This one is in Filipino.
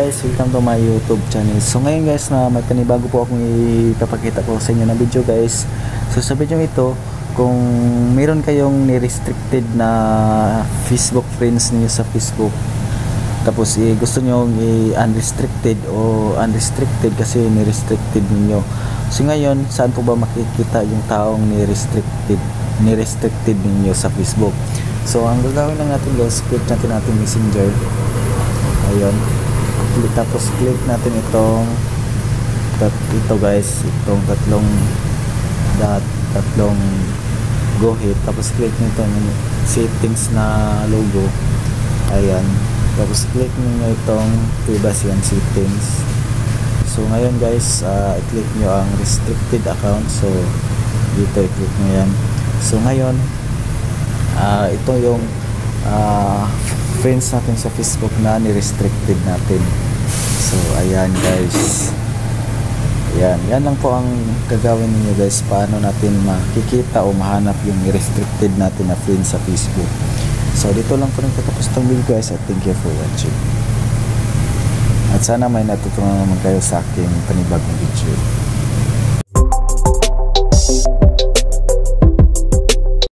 guys, welcome to my YouTube channel. So ngayon guys, na may panibago po akong ipapakita ko sa inyo na video guys. So sa video ito, kung meron kayong ni-restricted na Facebook friends niyo sa Facebook, tapos gusto nyo i-unrestricted o unrestricted kasi ni-restricted niyo. So ngayon, saan po ba makikita yung taong ni-restricted ninyo sa Facebook? So ang gagawin lang natin guys, click natin Messenger. Ayun, tapos click natin ito guys, itong tatlong go hit, tapos click nito yung settings na logo. Ayan, tapos click niyo itong privacy and settings. So ngayon guys, i-click nyo ang restricted account. So dito i-click nyo yan. So ngayon, ito yung friends natin sa Facebook na ni-restricted natin. So ayan guys, yan lang po ang gagawin niyo guys, paano natin makikita o mahanap yung restricted natin na friends sa Facebook. So dito lang po nagtatapos itong video guys, at thank you for watching, at sana may natutunan naman kayo sa aking panibagong video.